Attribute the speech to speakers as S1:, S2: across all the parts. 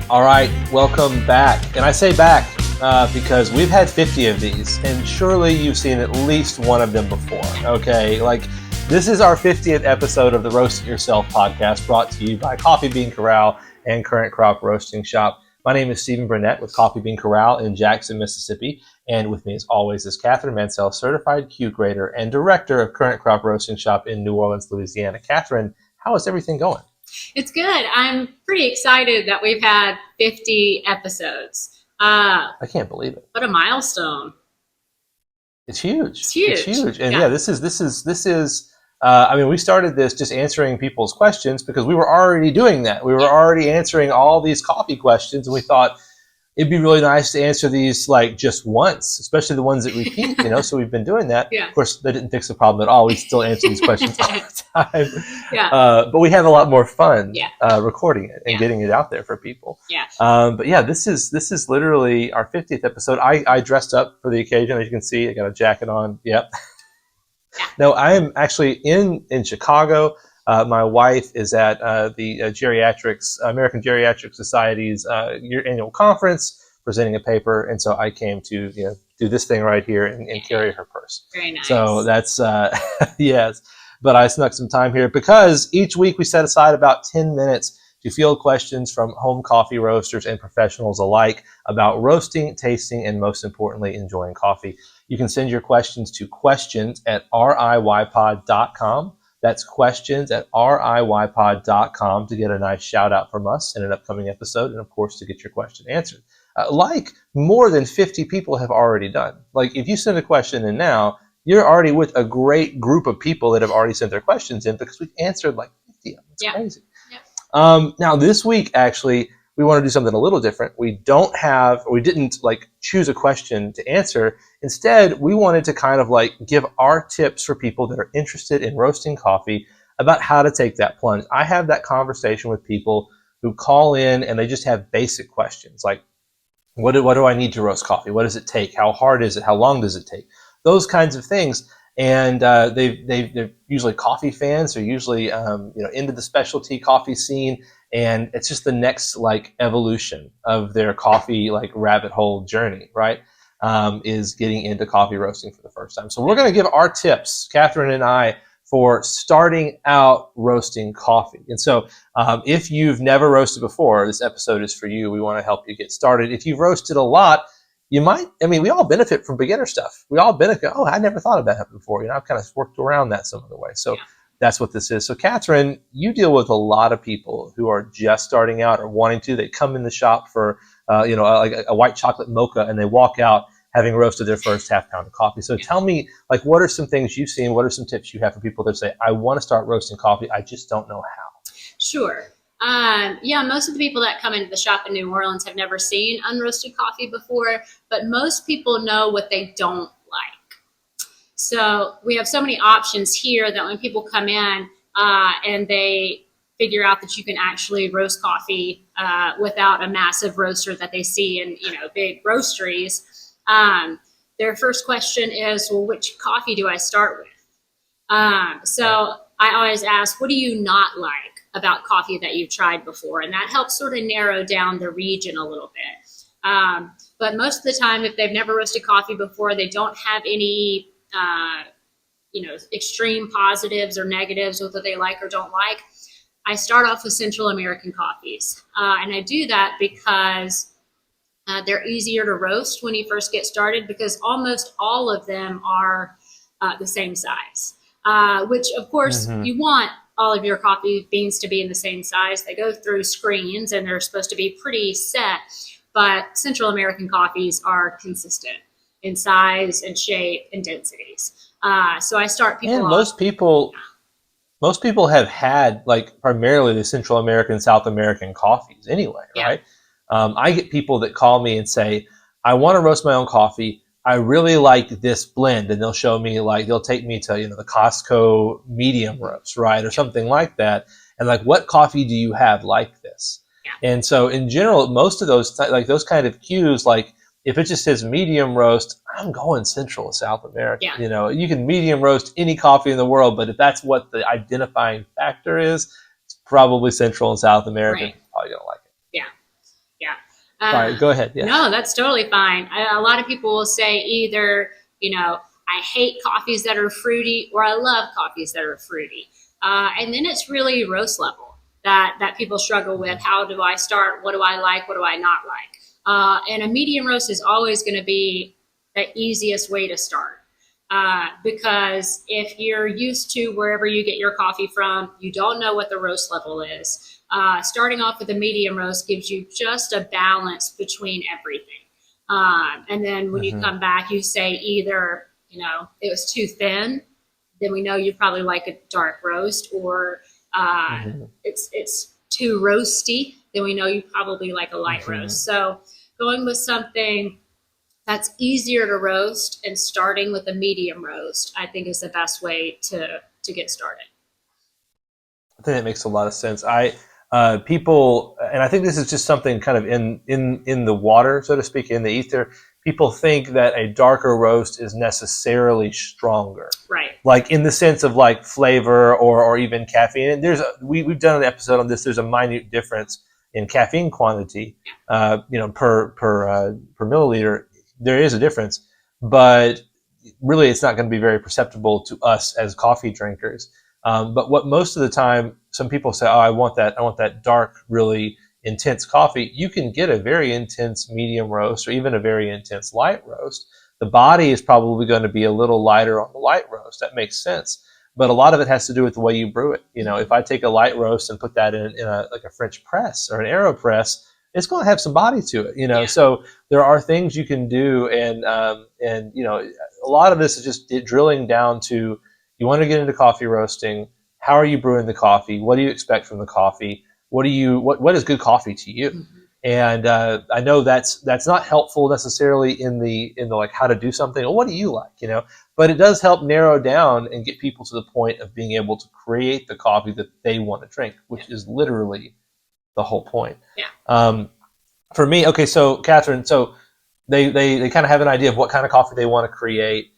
S1: All right, welcome back. And I say back because we've had 50 of these, and surely you've seen at least one of them before, okay? Like, this is our 50th episode of the Roast It Yourself podcast, brought to you by Coffee Bean Corral and Current Crop Roasting Shop. My name is Stephen Burnett with Coffee Bean Corral in Jackson, Mississippi. And with me, as always, is Catherine Mansell, Certified Q Grader and Director of Current Crop Roasting Shop in New Orleans, Louisiana. Catherine, how is everything going?
S2: It's good. I'm pretty excited that we've had 50 episodes.
S1: I can't believe it.
S2: What a milestone.
S1: It's huge.
S2: It's huge.
S1: It's huge. And yeah, this is I mean, we started this just answering people's questions because we were already doing that. We were already answering all these coffee questions, and we thought it'd be really nice to answer these like just once, especially the ones that repeat, so we've been doing that.
S2: Yeah.
S1: Of course, that didn't fix the problem at all. We still answer these questions all the time.
S2: Yeah.
S1: But we have a lot more fun recording it and getting it out there for people.
S2: Yeah.
S1: But yeah, this is literally our 50th episode. I dressed up for the occasion. As you can see, I got a jacket on. Yep. No, I am actually in Chicago. My wife is at the American Geriatric Society's annual conference, presenting a paper, and so I came to do this thing right here and carry her purse.
S2: Very nice.
S1: So that's yes, but I snuck some time here because each week we set aside about 10 minutes to field questions from home coffee roasters and professionals alike about roasting, tasting, and most importantly, enjoying coffee. You can send your questions to questions@riypod.com. That's questions@riypod.com to get a nice shout out from us in an upcoming episode, and of course to get your question answered. Like more than 50 people have already done. Like if you send a question in now, you're already with a great group of people that have already sent their questions in because we've answered like 50 of them. It's crazy.
S2: Yep.
S1: Now this week, actually, we want to do something a little different. We didn't like choose a question to answer. Instead, we wanted to kind of like give our tips for people that are interested in roasting coffee about how to take that plunge. I have that conversation with people who call in and they just have basic questions like, what do I need to roast coffee? What does it take? How hard is it? How long does it take? Those kinds of things. And they're usually coffee fans. They're usually into the specialty coffee scene. And it's just the next like evolution of their coffee like rabbit hole journey, right? Is getting into coffee roasting for the first time. So we're going to give our tips, Catherine and I, for starting out roasting coffee. And so if you've never roasted before, this episode is for you. We want to help you get started. If you've roasted a lot, we all benefit from beginner stuff. We all benefit. Oh, I never thought about that before. I've kind of worked around that some of the way. So that's what this is. So Catherine, you deal with a lot of people who are just starting out or wanting to. They come in the shop for, like a white chocolate mocha, and they walk out having roasted their first half pound of coffee. So tell me, like, what are some things you've seen? What are some tips you have for people that say, I want to start roasting coffee, I just don't know how?
S2: Sure. Most of the people that come into the shop in New Orleans have never seen unroasted coffee before, but most people know what they don't like. So we have so many options here that when people come in and they figure out that you can actually roast coffee without a massive roaster that they see in big roasteries, their first question is, well, which coffee do I start with? So I always ask, what do you not like about coffee that you've tried before? And that helps sort of narrow down the region a little bit. But most of the time, if they've never roasted coffee before, they don't have any, extreme positives or negatives with what they like or don't like. I start off with Central American coffees. And I do that because they're easier to roast when you first get started because almost all of them are the same size, which of course you want all of your coffee beans to be in the same size. They go through screens and they're supposed to be pretty set, but Central American coffees are consistent in size and shape and densities. So I start people off.
S1: Most people have had like primarily the Central American, South American coffees anyway, right? I get people that call me and say, I want to roast my own coffee. I really like this blend, and they'll show me they'll take me to the Costco medium roast, right, or something like that, and like, what coffee do you have like this? And so in general, most of those those kind of cues, like if it just says medium roast, I'm going Central or South America. You can medium roast any coffee in the world, but if that's what the identifying factor is, it's probably Central and South American. Right. Probably gonna like it. Sorry, go ahead. Yeah.
S2: No, that's totally fine. A lot of people will say either, I hate coffees that are fruity or I love coffees that are fruity. And then it's really roast level that people struggle with. How do I start? What do I like? What do I not like? And a medium roast is always going to be the easiest way to start. Because if you're used to wherever you get your coffee from, you don't know what the roast level is. Starting off with a medium roast gives you just a balance between everything. And then when you come back, you say either, it was too thin, then we know you probably like a dark roast, or it's too roasty, then we know you probably like a light roast. So going with something that's easier to roast and starting with a medium roast, I think is the best way to get started.
S1: I think that makes a lot of sense. People, and I think this is just something kind of in the water, so to speak, in the ether. People think that a darker roast is necessarily stronger,
S2: right?
S1: Like in the sense of like flavor or even caffeine. And we've done an episode on this. There's a minute difference in caffeine quantity, per milliliter. There is a difference, but really it's not going to be very perceptible to us as coffee drinkers. But what most of the time, some people say, "Oh, I want that dark, really intense coffee." You can get a very intense medium roast or even a very intense light roast. The body is probably going to be a little lighter on the light roast. That makes sense. But a lot of it has to do with the way you brew it. If I take a light roast and put that in like a French press or an AeroPress, it's going to have some body to it.
S2: Yeah.
S1: So there are things you can do, and a lot of this is just drilling down to, you want to get into coffee roasting. How are you brewing the coffee? What do you expect from the coffee? What is good coffee to you? And I know that's not helpful necessarily in the like how to do something. Well, what do you like? But it does help narrow down and get people to the point of being able to create the coffee that they want to drink, which is literally the whole point.
S2: Yeah.
S1: For me, okay, so Catherine, so they kind of have an idea of what kind of coffee they want to create.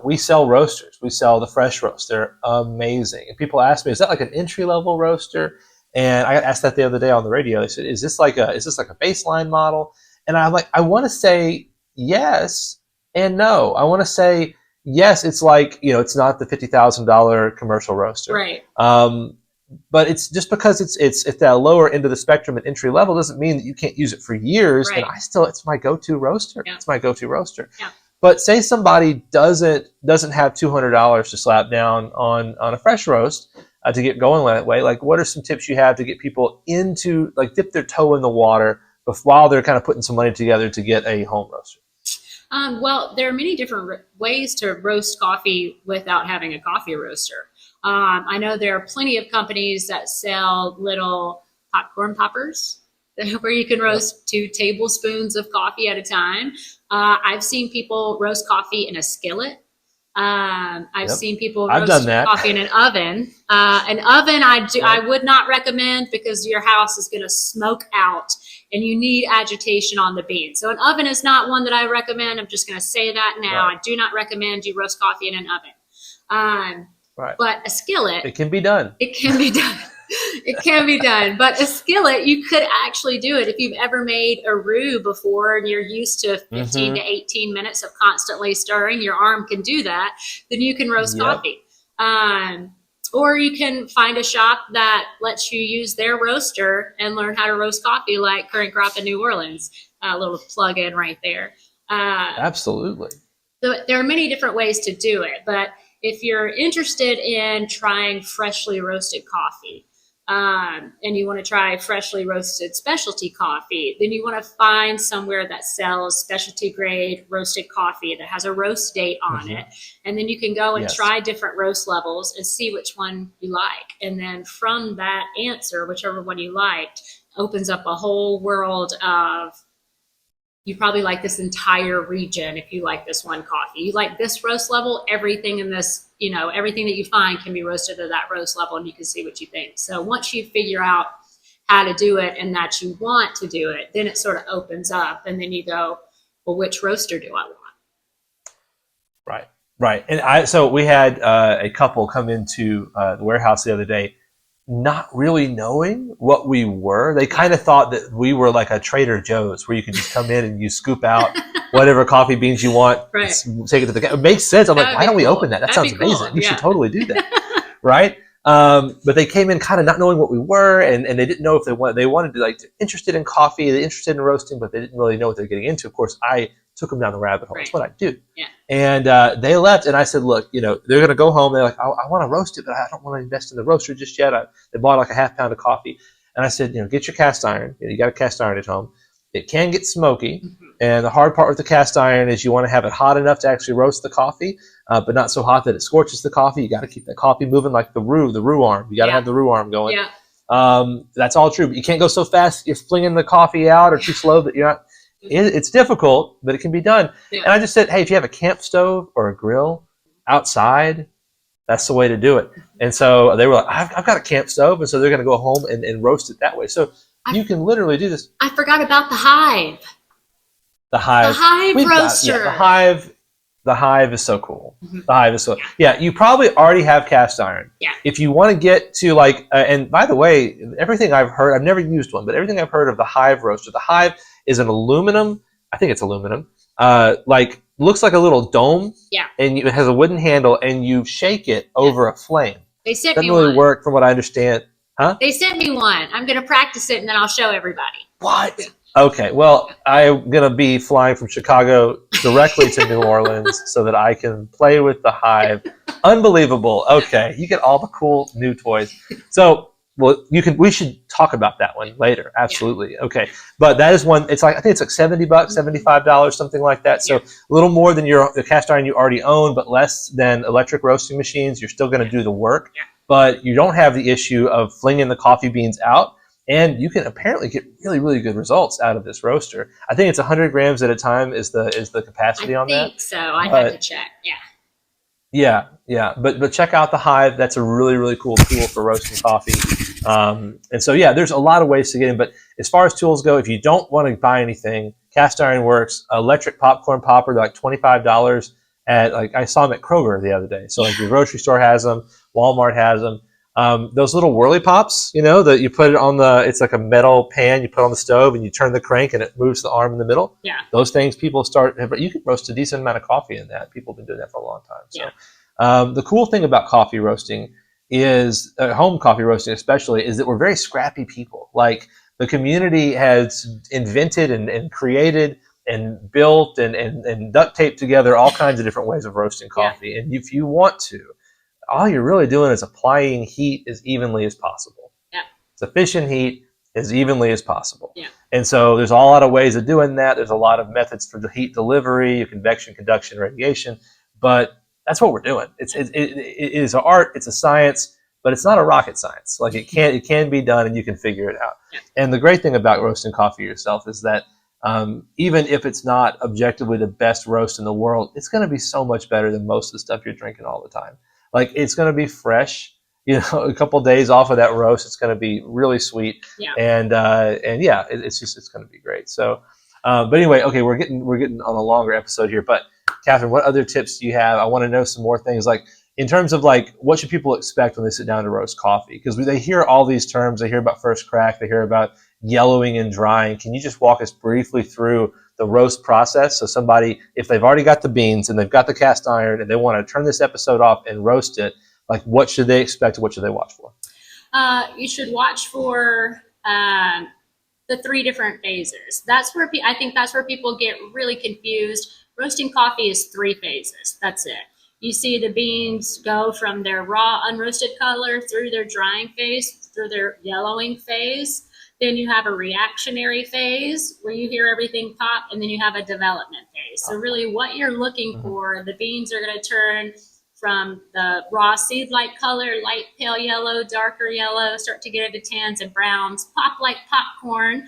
S1: We sell roasters. We sell the fresh roast. They're amazing. And people ask me, is that like an entry level roaster? And I got asked that the other day on the radio. They said, is this like a baseline model? And I'm like, I want to say yes and no. I want to say yes. It's like, it's not the $50,000 commercial roaster,
S2: right?
S1: But it's just because it's at that lower end of the spectrum at entry level doesn't mean that you can't use it for years.
S2: Right.
S1: And it's my go-to roaster.
S2: Yeah.
S1: It's my go-to roaster.
S2: Yeah.
S1: But say somebody doesn't have $200 to slap down on a fresh roast to get going that way. Like, what are some tips you have to get people into, like, dip their toe in the water while they're kind of putting some money together to get a home roaster?
S2: Well, there are many different ways to roast coffee without having a coffee roaster. I know there are plenty of companies that sell little popcorn poppers where you can roast 2 tablespoons of coffee at a time. I've seen people roast coffee in a skillet. I've seen people roast coffee in an oven. I would not recommend, because your house is going to smoke out and you need agitation on the bean. So an oven is not one that I recommend. I'm just going to say that now. Right. I do not recommend you roast coffee in an oven.
S1: Right.
S2: But a skillet,
S1: it can be done.
S2: It can be done. It can be done. But a skillet, you could actually do it. If you've ever made a roux before and you're used to 15 to 18 minutes of constantly stirring, your arm can do that, then you can roast coffee. Or you can find a shop that lets you use their roaster and learn how to roast coffee, like Current Crop in New Orleans. A little plug in right there.
S1: Absolutely.
S2: So there are many different ways to do it, but if you're interested in trying freshly roasted coffee, and you want to try freshly roasted specialty coffee, then you want to find somewhere that sells specialty grade roasted coffee that has a roast date on it. And then you can go and try different roast levels and see which one you like. And then from that answer, whichever one you liked, opens up a whole world of, you probably like this entire region if you like this one coffee. You like this roast level, everything in this, everything that you find can be roasted at that roast level, and you can see what you think. So once you figure out how to do it and that you want to do it, then it sort of opens up, and then you go, well, which roaster do I want? Right.
S1: And so we had a couple come into the warehouse the other day. not really knowing what we were. They kind of thought that we were like a Trader Joe's where you could just come in and you scoop out whatever coffee beans you want,
S2: Right.
S1: take it to the. It makes sense. I'm like, why don't we
S2: cool.
S1: open that? That
S2: That'd
S1: sounds
S2: be cool.
S1: amazing. We
S2: Yeah.
S1: should totally do that, right? But they came in kind of not knowing what we were, and they didn't know if they wanted to, like, they're interested in coffee, they're interested in roasting, but they didn't really know what they're getting into. Of course, I took them down the rabbit hole.
S2: Right.
S1: That's what I do.
S2: Yeah.
S1: And they left, and I said, look, you know, they're going to go home. They're like, I want to roast it, but I don't want to invest in the roaster just yet. They bought like a half pound of coffee. And I said, you know, get your cast iron. You got a cast iron at home. It can get smoky.
S2: Mm-hmm.
S1: And the hard part with the cast iron is you want to have it hot enough to actually roast the coffee, but not so hot that it scorches the coffee. You got to keep that coffee moving like the roux arm. You got to have the roux arm going.
S2: Yeah.
S1: That's all true, but you can't go so fast you're flinging the coffee out, or too slow that you're not. It's difficult, but it can be done.
S2: Yeah.
S1: And I just said, hey, if you have a camp stove or a grill outside, that's the way to do it. And so they were like, I've got a camp stove, and so they're going to go home and roast it that way. So you can literally do this.
S2: I forgot about the hive.
S1: The hive.
S2: The hive roaster.
S1: The hive is so cool.
S2: Mm-hmm.
S1: The hive is so. Yeah, you probably already have cast iron.
S2: Yeah.
S1: If you want to get to like, and by the way, everything I've heard, I've never used one, but everything I've heard of the hive roaster, the hive is an aluminum. I think it's aluminum. Like, looks like a little dome.
S2: Yeah.
S1: And it has a wooden handle, and you shake it over a flame.
S2: They sent
S1: Doesn't
S2: me
S1: really
S2: one.
S1: work, from what I understand. Huh?
S2: They sent me one. I'm going to practice it, and then I'll show everybody.
S1: What? Okay, well, I'm going to be flying from Chicago directly to New Orleans so that I can play with the hive. Unbelievable. Okay, you get all the cool new toys. So, well, we should talk about that one later. Absolutely. Okay, but that is one. It's like, I think it's like $70, $75, something like that. So a little more than the cast iron you already own, but less than electric roasting machines. You're still going to do the work, but you don't have the issue of flinging the coffee beans out. And you can apparently get really, really good results out of this roaster. I think it's 100 grams at a time is the capacity on that.
S2: I think so. I have to check. Yeah.
S1: Yeah. But check out the hive. That's a really, really cool tool for roasting coffee. And so, yeah, there's a lot of ways to get in. But as far as tools go, if you don't want to buy anything, cast iron works. Electric popcorn popper, they're like $25 at, like, I saw them at Kroger the other day. So like your grocery store has them, Walmart has them. Those little whirly pops, you know, that you put it on it's like a metal pan you put on the stove, and you turn the crank and it moves the arm in the middle.
S2: Yeah.
S1: Those things people but you can roast a decent amount of coffee in that. People have been doing that for a long time. So the cool thing about coffee roasting is, home coffee roasting especially, is that we're very scrappy people. Like, the community has invented and created and built and duct taped together all kinds of different ways of roasting coffee. And if you want to, all you're really doing is applying heat as evenly as possible.
S2: Yeah.
S1: Sufficient heat as evenly as possible.
S2: Yeah. And
S1: so there's a lot of ways of doing that. There's a lot of methods for the heat delivery, convection, conduction, radiation, but that's what we're doing. It is an art, it's a science, but it's not a rocket science. Like, it can be done, and you can figure it out.
S2: Yeah.
S1: And the great thing about roasting coffee yourself is that even if it's not objectively the best roast in the world, it's going to be so much better than most of the stuff you're drinking all the time. Like, it's going to be fresh, you know, a couple days off of that roast. It's going to be really sweet.
S2: Yeah.
S1: And yeah, it's going to be great. So, but anyway, okay, we're getting on a longer episode here, but Catherine, what other tips do you have? I want to know some more things, like, in terms of, like, what should people expect when they sit down to roast coffee? Because they hear all these terms. They hear about first crack. They hear about yellowing and drying. Can you just walk us briefly through the roast process? So somebody, if they've already got the beans and they've got the cast iron and they want to turn this episode off and roast it, like, what should they expect? What should they watch for?
S2: You should watch for the 3 different phases. That's where I think that's where people get really confused. Roasting coffee is 3 phases. That's it. You see the beans go from their raw unroasted color through their drying phase, through their yellowing phase. Then you have a reactionary phase where you hear everything pop, and then you have a development phase. So really what you're looking for, the beans are going to turn from the raw seed-like color, light pale yellow, darker yellow, start to get into tans and browns, pop like popcorn.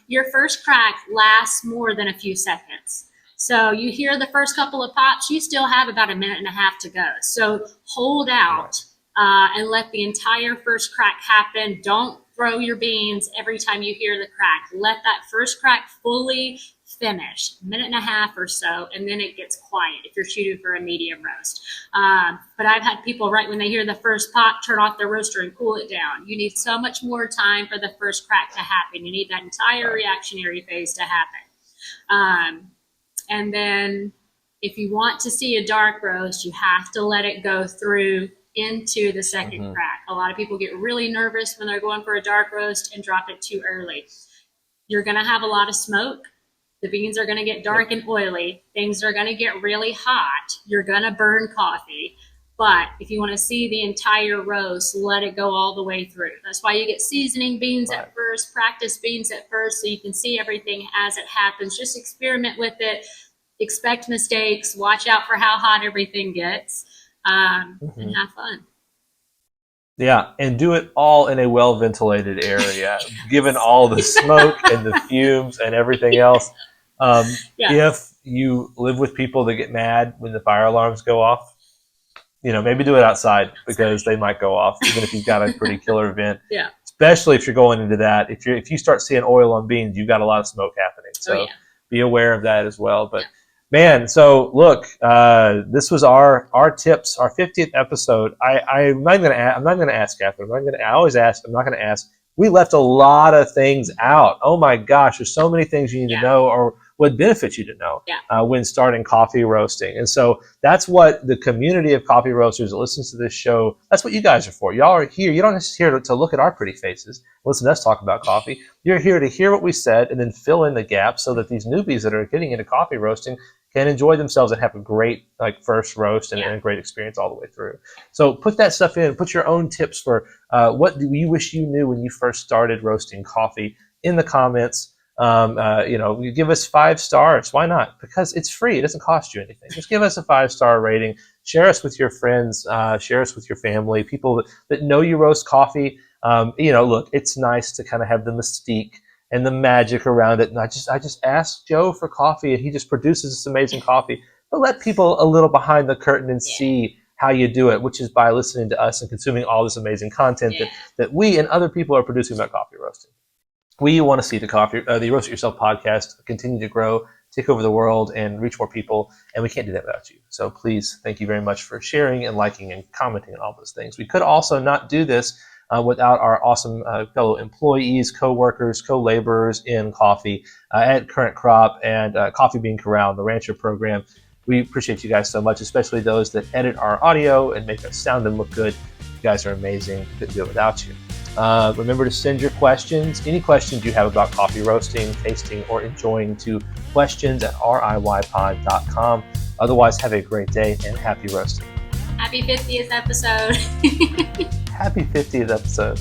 S2: Your first crack lasts more than a few seconds. So you hear the first couple of pops, you still have about 1.5 minutes to go. So hold out and let the entire first crack happen. Don't throw your beans every time you hear the crack. Let that first crack fully finish, a minute and a half or so, and then it gets quiet if you're shooting for a medium roast. But I've had people right when they hear the first pop turn off their roaster and cool it down. You need so much more time for the first crack to happen. You need that entire reactionary phase to happen. And then if you want to see a dark roast, you have to let it go through into the second crack. A lot of people get really nervous when they're going for a dark roast and drop it too early. You're going to have a lot of smoke. The beans are going to get dark and oily. Things are going to get really hot. You're going to burn coffee. But if you want to see the entire roast, let it go all the way through. That's why you get seasoning beans at first, practice beans at first, so you can see everything as it happens. Just experiment with it. Expect mistakes. Watch out for how hot everything gets, and have fun.
S1: Yeah, and do it all in a well-ventilated area, given all the smoke and the fumes and everything else. If you live with people that get mad when the fire alarms go off, maybe do it outside because they might go off, even if you've got a pretty killer vent.
S2: Yeah.
S1: Especially if you're going into that. If you start seeing oil on beans, you've got a lot of smoke happening. So be aware of that as well. But man, so look, this was our tips, our 50th episode. I'm not gonna ask Catherine. I always ask. I'm not gonna ask. We left a lot of things out. Oh my gosh, there's so many things you need to know, or what benefits you to know when starting coffee roasting. And so that's what the community of coffee roasters that listens to this show, that's what you guys are for. Y'all are here. You don't just here to look at our pretty faces, listen to us talk about coffee. You're here to hear what we said and then fill in the gaps so that these newbies that are getting into coffee roasting can enjoy themselves and have a great first roast and a great experience all the way through. So put that stuff in. Put your own tips for what do you wish you knew when you first started roasting coffee in the comments. You give us 5 stars. Why not? Because it's free. It doesn't cost you anything. Just give us a 5-star rating. Share us with your friends. Share us with your family. People that know you roast coffee. Look, it's nice to kind of have the mystique and the magic around it. And I just asked Joe for coffee, and he just produces this amazing coffee. But let people a little behind the curtain and see how you do it, which is by listening to us and consuming all this amazing content that we and other people are producing about coffee roasting. We want to see the Roast It Yourself podcast continue to grow, take over the world, and reach more people, and we can't do that without you. So please, thank you very much for sharing and liking and commenting and all those things. We could also not do this without our awesome fellow employees, co-workers, co-laborers in coffee at Current Crop and Coffee Bean Corral, the Rancher program. We appreciate you guys so much, especially those that edit our audio and make us sound and look good. You guys are amazing. Couldn't do it without you. Remember to send your questions, any questions you have about coffee roasting, tasting, or enjoying, to questions@riypod.com. Otherwise, have a great day and happy roasting.
S2: Happy 50th episode.
S1: Happy 50th episode.